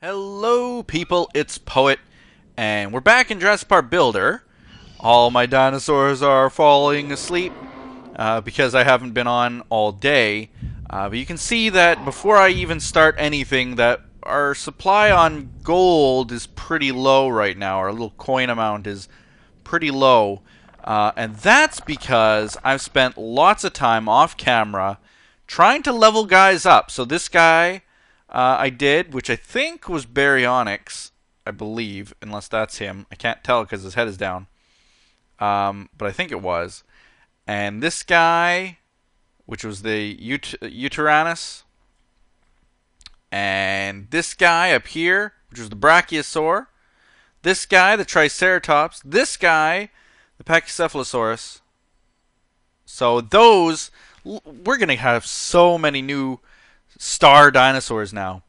Hello people, it's Poet, and we're back in Jurassic Park Builder. All my dinosaurs are falling asleep because I haven't been on all day. But you can see that before I even start anything that our supply on gold is pretty low right now. Our little coin amount is pretty low. And that's because I've spent lots of time off camera trying to level guys up. So this guy I did, which I think was Baryonyx, I believe, unless that's him. I can't tell because his head is down. But I think it was. And this guy, which was the Uteranus. And this guy up here, which was the Brachiosaur. This guy, the Triceratops. This guy, the Pachycephalosaurus. So those, we're going to have so many new star dinosaurs now.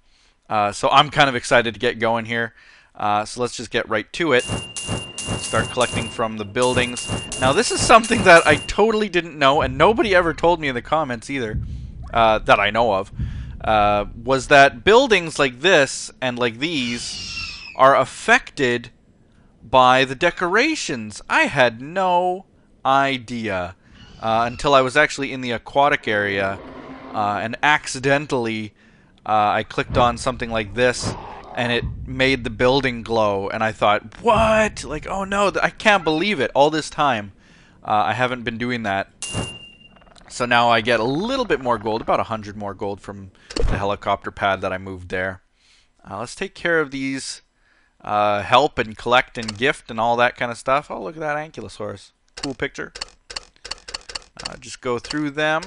So I'm kind of excited to get going here. So let's just get right to it. Start collecting from the buildings. Now this is something that I totally didn't know, and nobody ever told me in the comments either, that I know of, was that buildings like this and like these are affected by the decorations. I had no idea until I was actually in the aquatic area. And accidentally, I clicked on something like this, and it made the building glow. And I thought, what? Like, oh no, I can't believe it. All this time, I haven't been doing that. So now I get a little bit more gold, about 100 more gold from the helicopter pad that I moved there. Let's take care of these help and collect and gift and all that kind of stuff. Oh, look at that Ankylosaurus. Cool picture. Just go through them.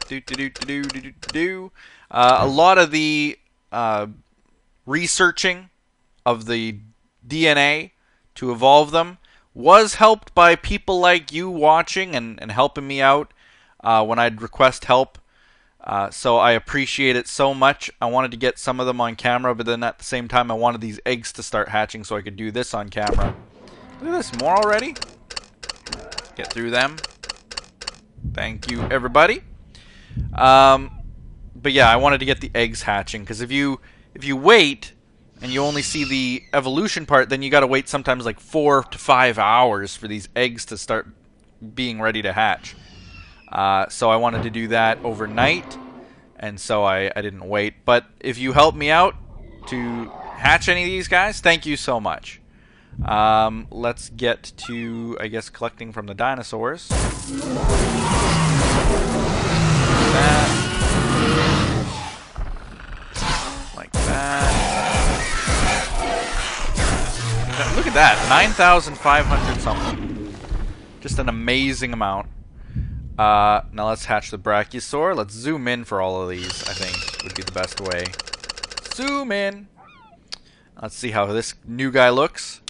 A lot of the researching of the DNA to evolve them was helped by people like you watching and helping me out when I'd request help. So I appreciate it so much. I wanted to get some of them on camera, but then at the same time I wanted these eggs to start hatching so I could do this on camera. Look at this, more already. Get through them. Thank you, everybody. But yeah, I wanted to get the eggs hatching, because if you wait and you only see the evolution part, then you gotta wait sometimes like 4 to 5 hours for these eggs to start being ready to hatch. So I wanted to do that overnight, and so I didn't wait. But if you help me out to hatch any of these guys, thank you so much. Let's get to, I guess, collecting from the dinosaurs. Like that. Look at that, 9,500 something. Just an amazing amount. Now let's hatch the Brachiosaur. Let's zoom in for all of these, I think would be the best way. Zoom in. Let's see how this new guy looks.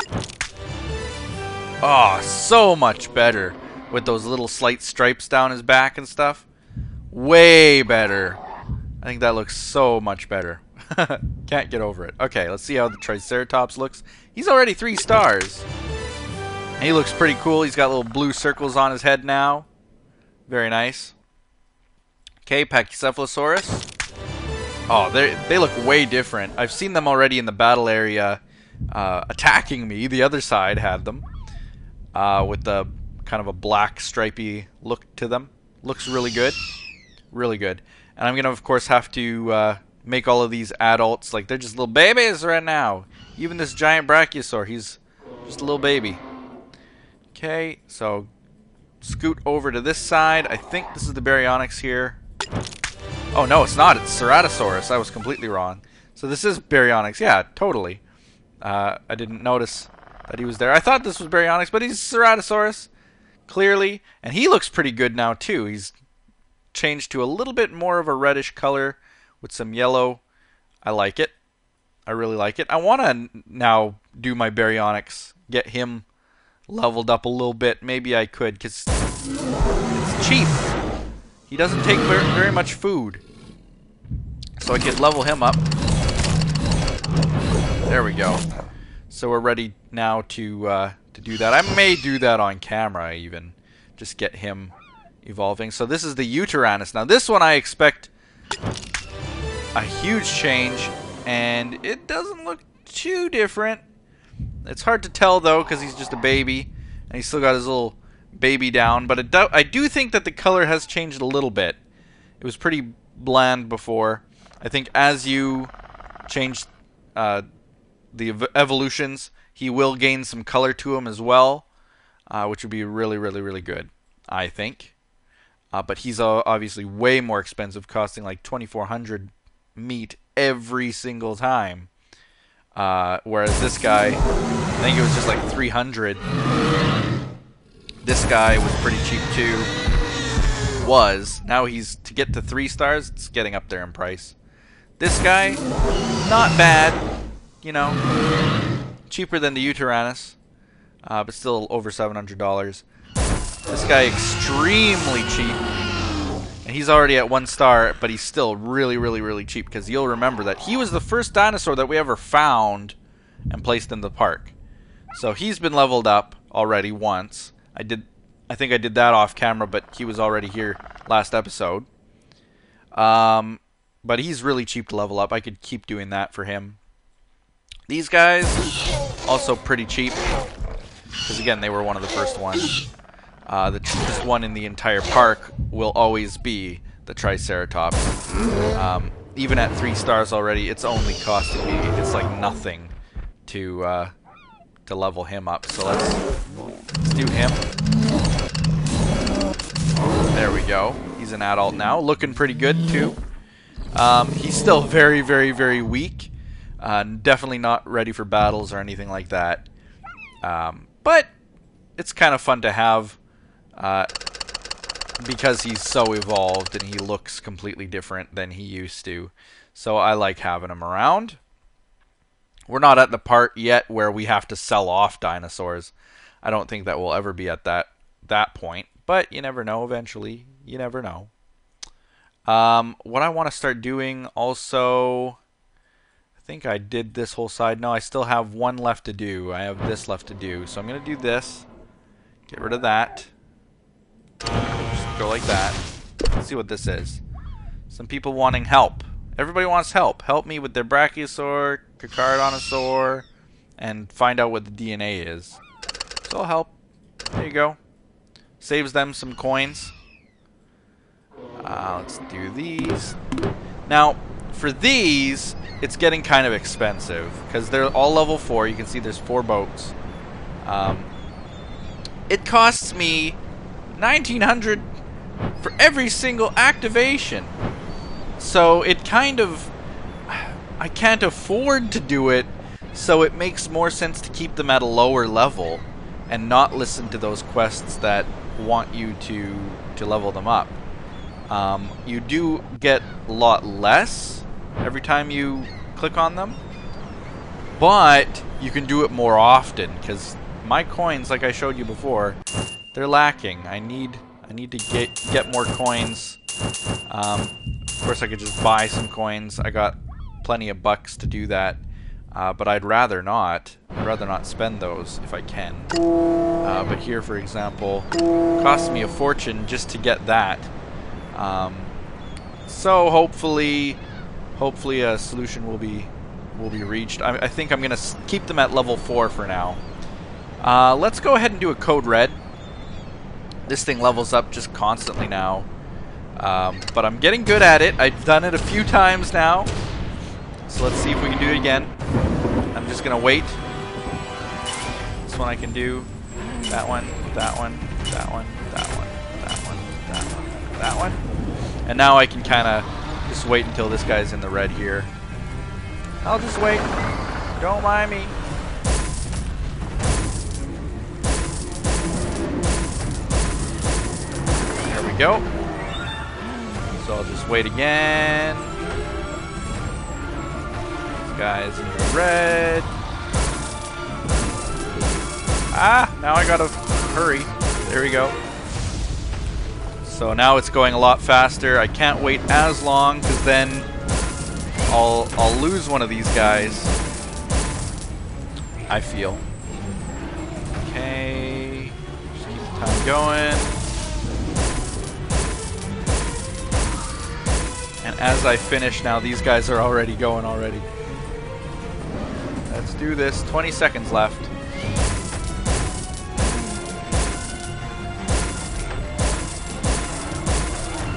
Oh, so much better with those little slight stripes down his back and stuff. Way better. I think that looks so much better. Can't get over it. Okay, let's see how the Triceratops looks. He's already 3 stars. And he looks pretty cool. He's got little blue circles on his head now. Very nice. Okay, Pachycephalosaurus. Oh, they look way different. I've seen them already in the battle area attacking me. The other side had them. With the kind of a black stripy look to them. Looks really good. Really good. And I'm going to, of course, have to make all of these adults. Like, they're just little babies right now. Even this giant Brachiosaur, he's just a little baby. Okay, so scoot over to this side. I think this is the Baryonyx here. Oh, no, it's not. It's Ceratosaurus. I was completely wrong. So this is Baryonyx. Yeah, totally. I didn't notice that he was there. I thought this was Baryonyx, but he's Ceratosaurus. Clearly. And he looks pretty good now, too. He's changed to a little bit more of a reddish color with some yellow. I like it. I really like it. I want to now do my Baryonyx. Get him leveled up a little bit. Maybe I could, because it's cheap. He doesn't take very much food. So I could level him up. There we go. So we're ready now to do that. I may do that on camera even. Just get him evolving. So this is the Uteranus. Now this one I expect a huge change and it doesn't look too different. It's hard to tell though because he's just a baby and he's still got his little baby down, but I do think that the color has changed a little bit. It was pretty bland before. I think as you change the evolutions, he will gain some color to him as well, which would be really, really, really good, I think. But he's obviously way more expensive, costing like 2,400 meat every single time. Whereas this guy, I think it was just like 300. This guy was pretty cheap too. Now he's, to get to 3 stars, it's getting up there in price. This guy, not bad, you know, cheaper than the Uteranus, but still over $700. This guy extremely cheap, and he's already at 1 star, but he's still really, really, really cheap because you'll remember that he was the first dinosaur that we ever found and placed in the park. So he's been leveled up already once. I think I did that off camera, but he was already here last episode. But he's really cheap to level up. I could keep doing that for him. These guys, also pretty cheap. Because again, they were one of the first ones. The cheapest one in the entire park will always be the Triceratops. Even at 3 stars already, it's only costing me, it's like nothing to level him up. So let's do him. There we go. He's an adult now, looking pretty good too. He's still very, very, very weak. Definitely not ready for battles or anything like that. But it's kind of fun to have because he's so evolved and he looks completely different than he used to. So I like having him around. We're not at the part yet where we have to sell off dinosaurs. I don't think that we'll ever be at that point. But you never know eventually. You never know. What I want to start doing also, I think I did this whole side. No, I still have 1 left to do. I have this left to do. So I'm going to do this. Get rid of that. Just go like that. Let's see what this is. Some people wanting help. Everybody wants help. Help me with their Brachiosaur, Carcharodontosaur, and find out what the DNA is. So I'll help. There you go. Saves them some coins. Let's do these. Now, for these, it's getting kind of expensive because they're all level 4. You can see there's 4 boats. It costs me 1,900 for every single activation. So it kind of, I can't afford to do it, so it makes more sense to keep them at a lower level and not listen to those quests that want you to level them up. You do get a lot less every time you click on them, but you can do it more often because my coins, like I showed you before, they're lacking. I need to get more coins. Of course, I could just buy some coins. I got plenty of bucks to do that, but I'd rather not. I'd rather not spend those if I can. But here, for example, it costs me a fortune just to get that. So hopefully a solution will be reached. I think I'm gonna keep them at level 4 for now. Let's go ahead and do a code red. This thing levels up just constantly now, but I'm getting good at it. I've done it a few times now, so let's see if we can do it again. I'm just gonna wait. This one I can do. That one, that one, that one, that one, that one, that one, that one. And now I can kind of just wait until this guy's in the red here. I'll just wait. Don't mind me. There we go. So I'll just wait again. This guy's in the red. Ah, now I gotta hurry. There we go. So now it's going a lot faster. I can't wait as long because then I'll lose one of these guys, I feel. Okay, just keep the time going. And as I finish now, these guys are already going already. Let's do this. 20 seconds left.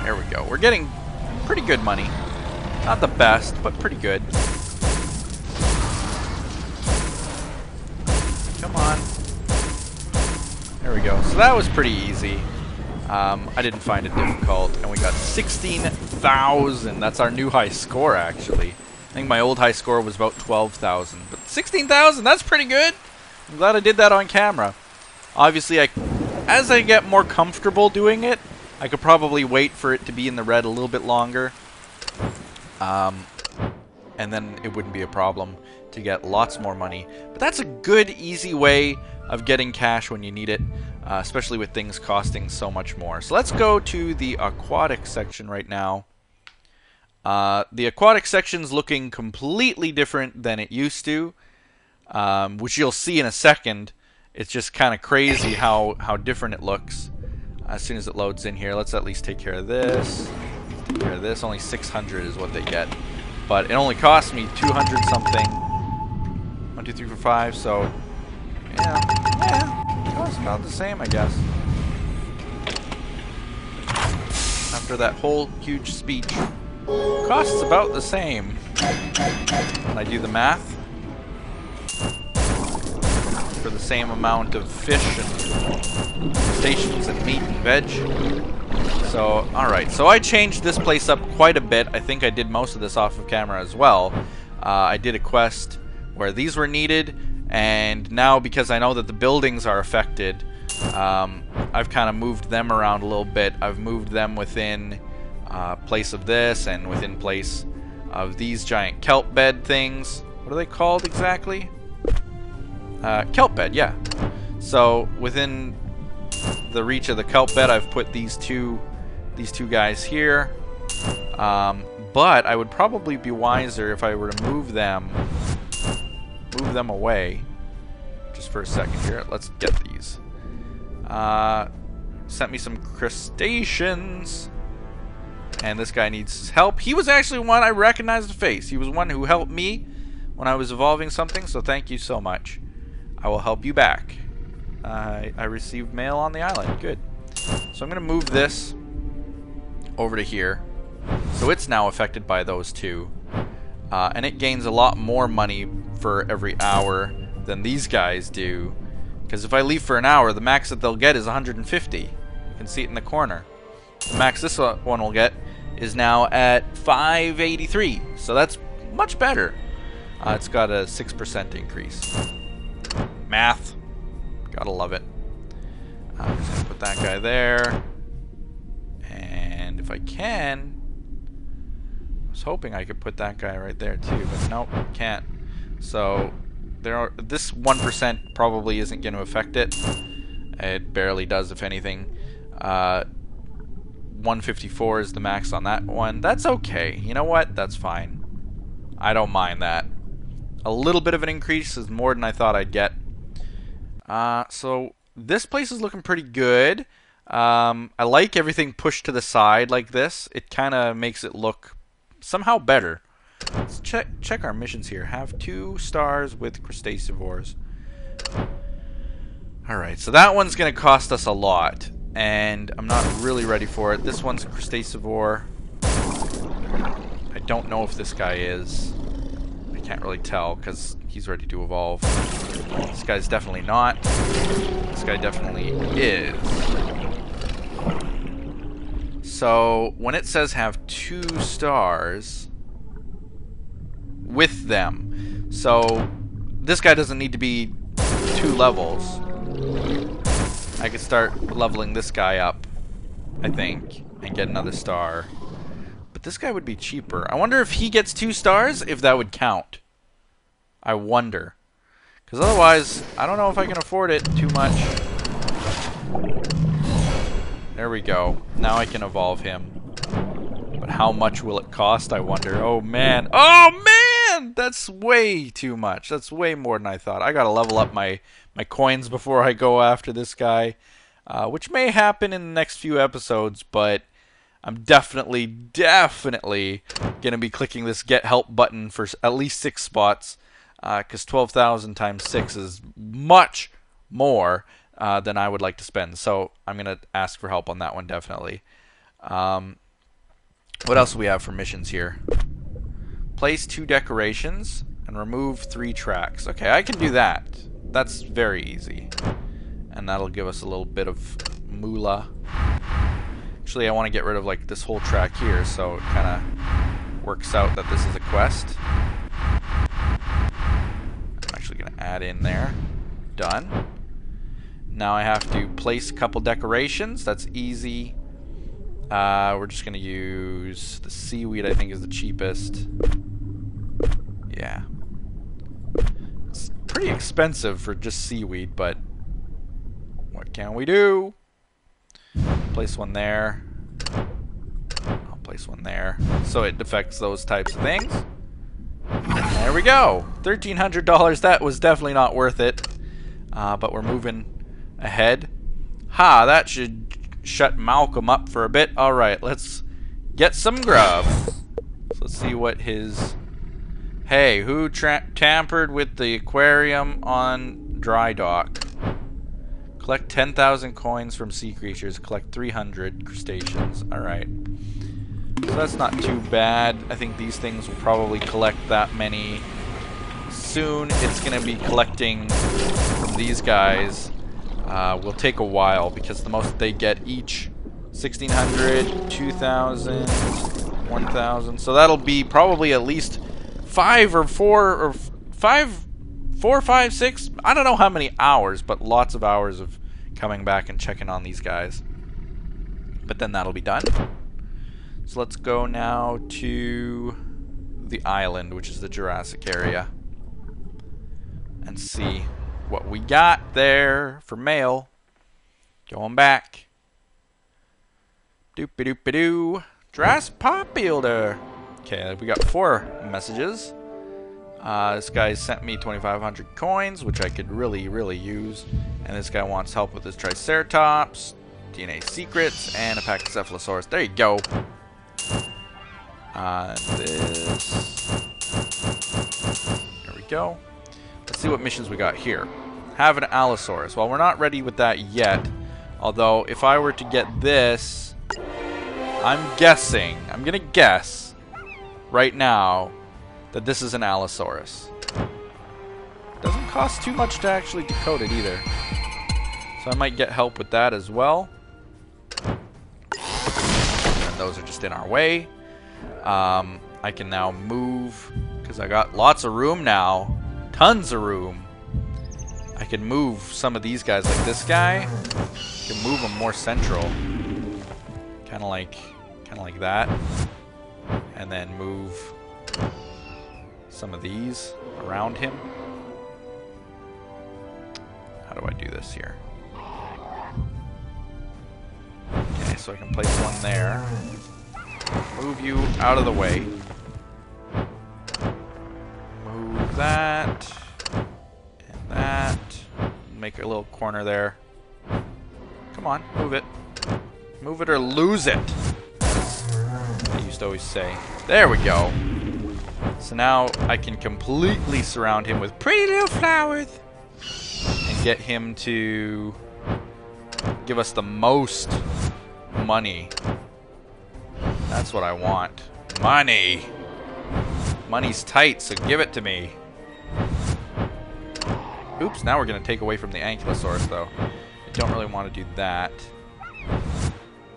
There we go. We're getting pretty good money. Not the best, but pretty good. Come on. There we go. So that was pretty easy. I didn't find it difficult, and we got 16,000. That's our new high score, actually. I think my old high score was about 12,000, but 16,000, that's pretty good. I'm glad I did that on camera. Obviously, as I get more comfortable doing it, I could probably wait for it to be in the red a little bit longer. And then it wouldn't be a problem to get lots more money. But that's a good, easy way of getting cash when you need it, especially with things costing so much more. So let's go to the aquatic section right now. The aquatic section's looking completely different than it used to, which you'll see in a second. It's just kind of crazy how different it looks as soon as it loads in here. Let's at least take care of this. Take care of this. Only 600 is what they get, but it only cost me 200 something. 1, 2, 3, 4, 5. So yeah, it costs about the same, I guess. After that whole huge speech. Costs about the same. When I do the math. For the same amount of fish and crustaceans and meat and veg. So, alright. So I changed this place up quite a bit. I think I did most of this off of camera as well. I did a quest where these were needed. And now, because I know that the buildings are affected, I've kind of moved them around a little bit. I've moved them within place of this and within place of these giant kelp bed things. What are they called exactly? Kelp bed, yeah. So within the reach of the kelp bed, I've put these two guys here. But I would probably be wiser if I were to move them away. Just for a second here. Let's get these. Sent me some crustaceans. And this guy needs help. He was actually one I recognized the face. He was one who helped me when I was evolving something, so thank you so much. I will help you back. I received mail on the island. Good. So I'm going to move this over to here. So it's now affected by those two. And it gains a lot more money for every hour than these guys do. Because if I leave for an hour, the max that they'll get is 150. You can see it in the corner. The max this one will get is now at 583, so that's much better. It's got a 6% increase. Math, gotta love it. I'm just gonna put that guy there, and if I can, I was hoping I could put that guy right there too, but nope, can't. So this 1% probably isn't going to affect it. It barely does, if anything. 154 is the max on that one. That's okay. You know what? That's fine. I don't mind that. A little bit of an increase is more than I thought I'd get. So this place is looking pretty good. I like everything pushed to the side like this. It kind of makes it look somehow better. Let's check our missions here. Have 2 stars with crustacivores. Alright, so that one's going to cost us a lot. And I'm not really ready for it. This one's a crustacivore. I don't know if this guy is. I can't really tell because he's ready to evolve. This guy's definitely not. This guy definitely is. So when it says have 2 stars with them, so this guy doesn't need to be 2 levels. I could start leveling this guy up, I think, and get another star. But this guy would be cheaper. I wonder if he gets 2 stars, if that would count. I wonder. Because otherwise, I don't know if I can afford it too much. There we go. Now I can evolve him. But how much will it cost, I wonder? Oh, man. Oh, man! That's way too much. That's way more than I thought. I gotta level up my coins before I go after this guy. Which may happen in the next few episodes, but I'm definitely gonna be clicking this get help button for at least 6 spots. because 12,000 times 6 is much more than I would like to spend. So I'm going to ask for help on that one, definitely. What else do we have for missions here? Place 2 decorations and remove 3 tracks. Okay, I can do that. That's very easy. And that'll give us a little bit of moolah. Actually, I want to get rid of like this whole track here, so it kind of works out that this is a quest. I'm actually going to add in there. Done. Now I have to place a couple decorations. That's easy. We're just going to use the seaweed, I think is the cheapest. Yeah. It's pretty expensive for just seaweed, but what can we do? Place one there. I'll place one there. So it affects those types of things. There we go. $1,300. That was definitely not worth it. But we're moving ahead. Ha, that should shut Malcolm up for a bit. Alright, let's get some grub. So let's see what his... Hey, who tampered with the aquarium on dry dock? Collect 10,000 coins from sea creatures. Collect 300 crustaceans. Alright. So that's not too bad. I think these things will probably collect that many soon. It's going to be collecting from these guys. Will take a while because the most they get each 1,600, 2,000, 1,000. So that'll be probably at least 5 or 5, 6. I don't know how many hours, but lots of hours of coming back and checking on these guys. But then that'll be done. So let's go now to the island, which is the Jurassic area, and see what we got there for mail. Going back. Doop-a-doop-a-doo. Jurassic Park Builder. Okay, we got 4 messages. This guy sent me 2,500 coins, which I could really use. And this guy wants help with his Triceratops, DNA secrets, and a pack of Cephalosaurus. There you go. This. There we go. Let's see what missions we got here. Have an Allosaurus. Well, we're not ready with that yet. Although, if I were to get this, I'm going to guess right now that this is an Allosaurus. Doesn't cost too much to actually decode it either. So I might get help with that as well. And those are just in our way. I can now move, because I got lots of room now. Tons of room. I can move some of these guys, like this guy. I can move them more central. Kind of like that. And then move some of these around him. How do I do this here? Okay, so I can place one there. Move you out of the way. Move that. And that. Make a little corner there. Come on, move it. Move it or lose it. I used to always say. There we go. So now I can completely surround him with pretty little flowers and get him to give us the most money. That's what I want. Money! Money's tight, so give it to me. Oops, now we're going to take away from the Ankylosaurus, though. I don't really want to do that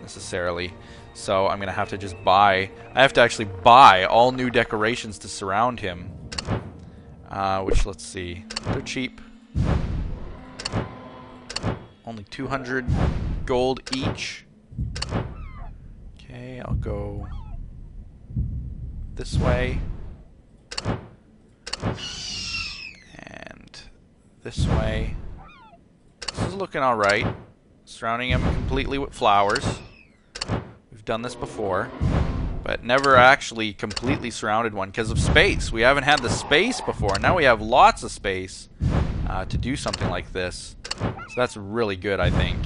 necessarily. So I'm going to have to just buy... I have to actually buy all new decorations to surround him. Which, let's see. They're cheap. Only 200 gold each. Okay, I'll go this way. And this way. This is looking alright. Surrounding him completely with flowers. We've done this before, but never actually completely surrounded one because of space. We haven't had the space before. Now we have lots of space to do something like this. So that's really good, I think.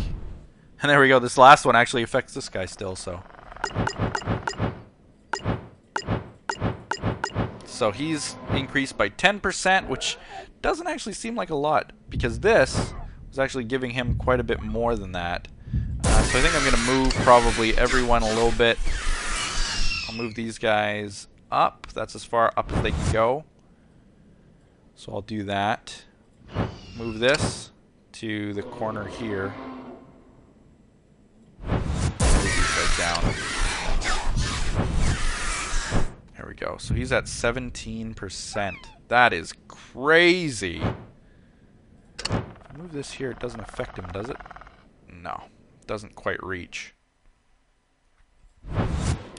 And there we go. This last one actually affects this guy still, so. So he's increased by 10%, which doesn't actually seem like a lot, because this was actually giving him quite a bit more than that. So I think I'm going to move probably everyone a little bit. I'll move these guys up. That's as far up as they can go. So I'll do that. Move this to the corner here. Move these guys down. There we go. So he's at 17%. That is crazy. If I move this here, it doesn't affect him, does it? No. It doesn't quite reach.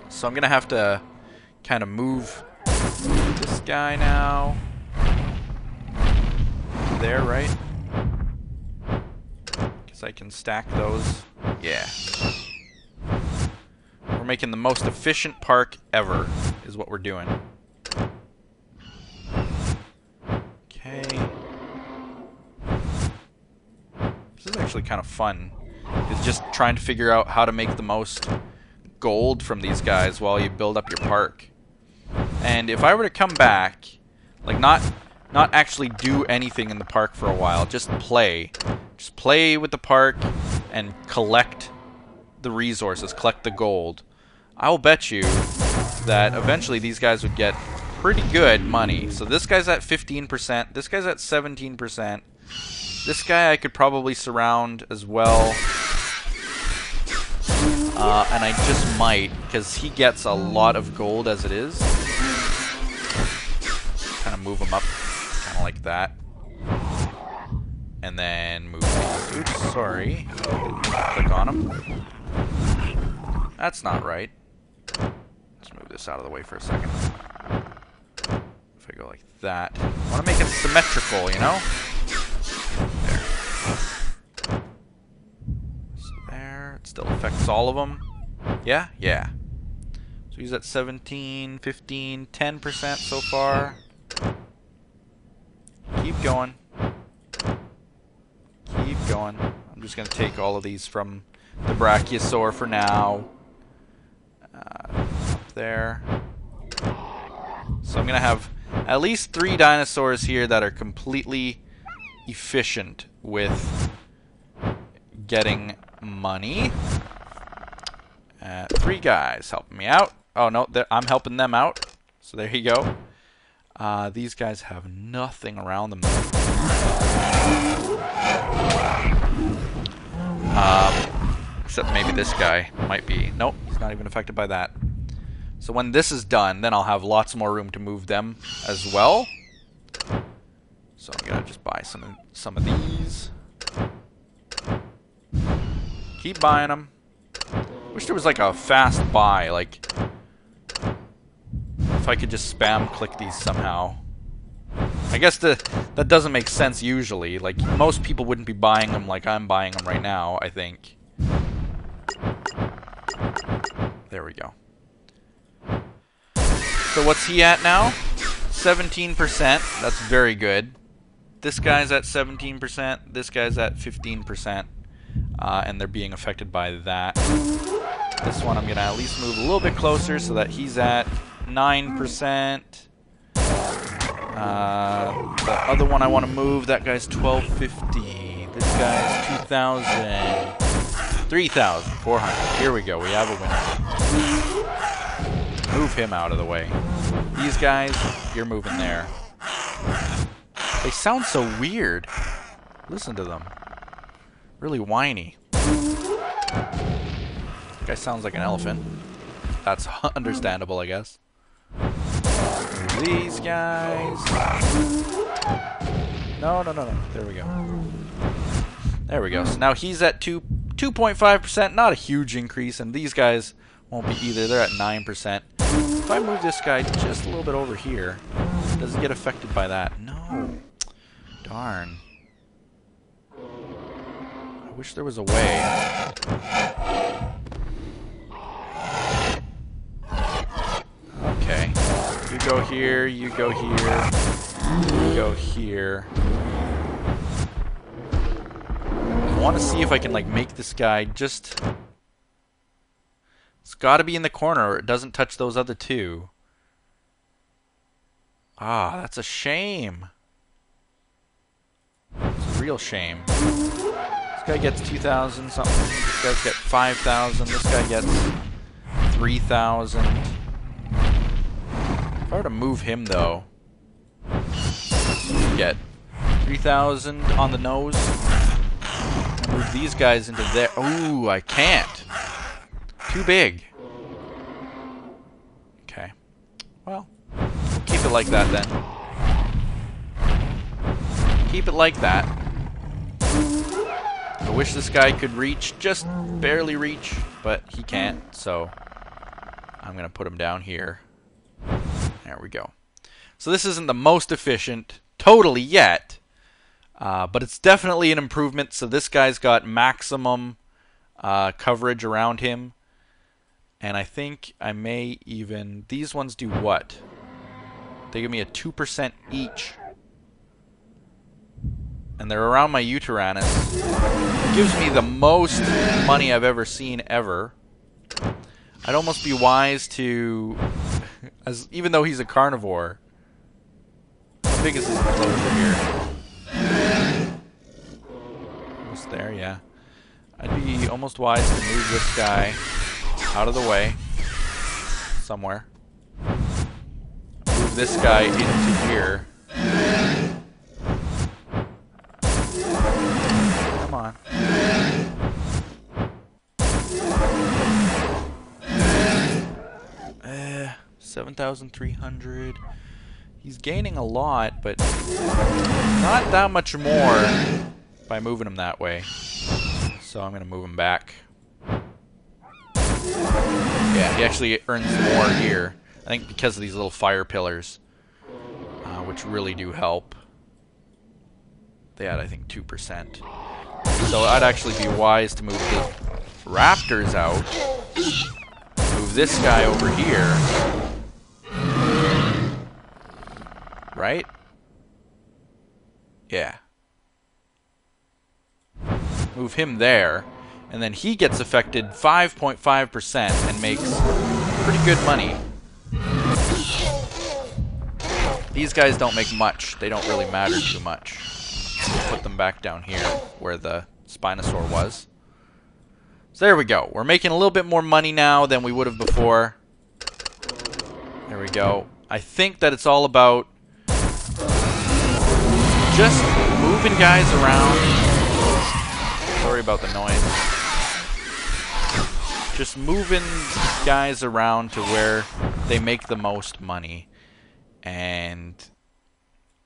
So I'm going to have to kind of move this guy now. There, right? Because I can stack those. Yeah. We're making the most efficient park ever, is what we're doing. Okay. This is actually kind of fun. It's just trying to figure out how to make the most gold from these guys while you build up your park. And if I were to come back, like not actually do anything in the park for a while, just play with the park and collect the resources, collect the gold, I will bet you that eventually these guys would get pretty good money. So this guy's at 15%, this guy's at 17%, this guy I could probably surround as well. And I just might, because he gets a lot of gold as it is. Kind of move him up, kind of like that. And then move these. Oops, sorry. Click on him. That's not right. Let's move this out of the way for a second. If I go like that. I want to make it symmetrical, you know? There. So there. It still affects all of them. Yeah? Yeah. So he's at 17, 15, 10% so far. Keep going. Keep going. I'm just going to take all of these from the Brachiosaur for now. Up there. So I'm going to have at least 3 dinosaurs here that are completely efficient with getting money. 3 guys helping me out. Oh no, I'm helping them out. So there you go. These guys have nothing around them. Except maybe this guy might be. Nope, he's not even affected by that. So when this is done, then I'll have lots more room to move them as well. So I'm gonna just buy some of these. Keep buying them. Wish there was like a fast buy, like if I could just spam click these somehow. I guess that doesn't make sense usually. Like most people wouldn't be buying them like I'm buying them right now, I think. There we go. So what's he at now? 17%. That's very good. This guy's at 17%. This guy's at 15%. And they're being affected by that. This one I'm going to at least move a little bit closer so that he's at 9%. The other one I want to move, that guy's 1250. This guy's 2,000. 3,400. Here we go. We have a winner. Move him out of the way. These guys, you're moving there. They sound so weird. Listen to them. Really whiny. Guy sounds like an elephant. That's understandable, I guess. These guys. No. There we go. There we go. So now he's at 2.5%. Not a huge increase, and these guys won't be either. They're at 9%. If I move this guy just a little bit over here, does it get affected by that? No. Darn. I wish there was a way. Okay. You go here, you go here, you go here. I want to see if I can like make this guy just... It's got to be in the corner or it doesn't touch those other 2. Ah, that's a shame. It's a real shame. This guy gets 2,000 something. This guy's got 5,000. This guy gets 3,000. If I were to move him, though, you get 3,000 on the nose. And move these guys into there. Ooh, I can't. Too big. Okay. Well, we'll keep it like that then. Keep it like that. I wish this guy could reach, just barely reach, but he can't, so I'm going to put him down here. There we go. So this isn't the most efficient totally yet, but it's definitely an improvement. So this guy's got maximum coverage around him. And I think I may even... These ones do what? They give me a 2% each. And they're around my Uteranus. It gives me the most money I've ever seen ever. I'd almost be wise to... even though he's a carnivore. How big is his enclosure here? Almost there, yeah. I'd be almost wise to move this guy out of the way. Somewhere. Move this guy into here. Come on. 7,300. He's gaining a lot, but not that much more by moving him that way. So I'm going to move him back. Yeah, he actually earns more here. I think because of these little fire pillars, which really do help. They had, I think, 2%. So I'd actually be wise to move the raptors out. Move this guy over here. Right? Yeah. Move him there. And then he gets affected 5.5% and makes pretty good money. These guys don't make much. They don't really matter too much. Put them back down here where the Spinosaur was. So there we go. We're making a little bit more money now than we would have before. There we go. I think that it's all about just moving guys around. Sorry about the noise. Just moving guys around to where they make the most money. And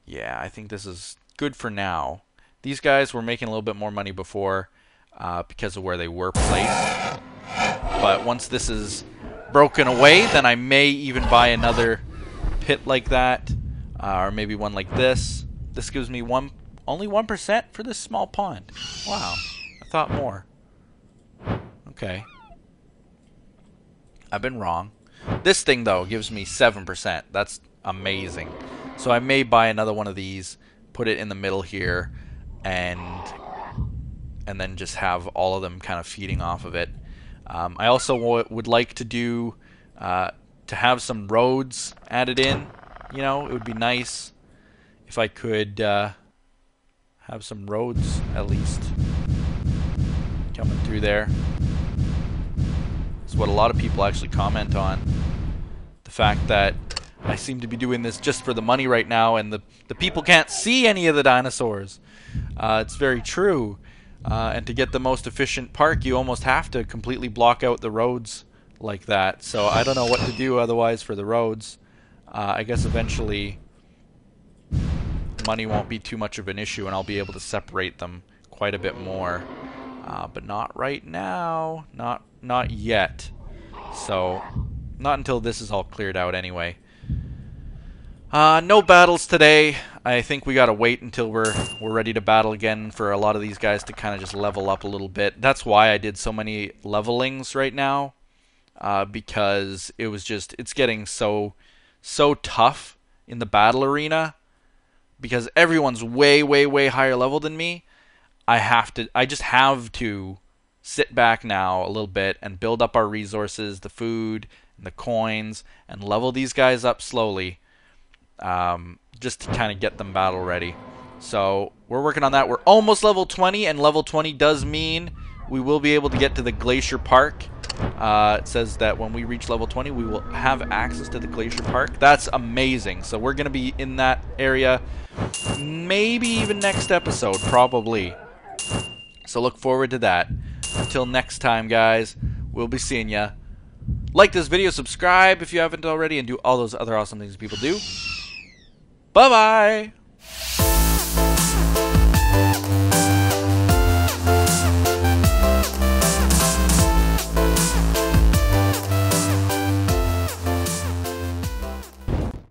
yeah, I think this is good for now. These guys were making a little bit more money before because of where they were placed. But once this is broken away, then I may even buy another pit like that, or maybe one like this. This gives me only 1% for this small pond. Wow, I thought more. Okay. I've been wrong. This thing, though, gives me 7%. That's amazing. So I may buy another one of these, put it in the middle here, and then just have all of them kind of feeding off of it. I also would like to do to have some roads added in. You know, it would be nice if I could have some roads at least coming through there. It's what a lot of people actually comment on. The fact that I seem to be doing this just for the money right now, and the people can't see any of the dinosaurs. It's very true. And to get the most efficient park, you almost have to completely block out the roads like that. So I don't know what to do otherwise for the roads. I guess eventually money won't be too much of an issue, and I'll be able to separate them quite a bit more. But not right now. Not yet. So not until this is all cleared out anyway. No battles today. I think we gotta wait until we're ready to battle again for a lot of these guys to kind of just level up a little bit. That's why I did so many levelings right now, because it's getting so tough in the battle arena, because everyone's way higher level than me. I just have to sit back now a little bit and build up our resources, the food and the coins, and level these guys up slowly. just to kind of get them battle ready. So we're working on that. We're almost level 20, and level 20 does mean we will be able to get to the Glacier Park. It says that when we reach level 20, we will have access to the Glacier Park. That's amazing. So we're going to be in that area maybe even next episode, probably. So look forward to that. Until next time, guys, we'll be seeing ya. Like this video, subscribe if you haven't already, and do all those other awesome things people do. Bye-bye!